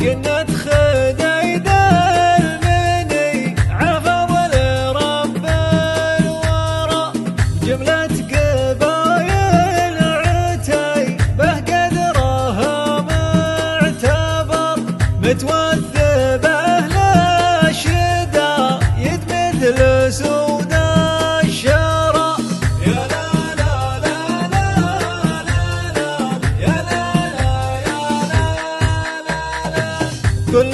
قنة خديد المني عفض لرب الورى جملة قبايل عتي به قدرها معتبر متوثبه للشدا يد مثل سود الشرى يا لا لا لا لا لا لا يا لا لا يا لا لا لا كل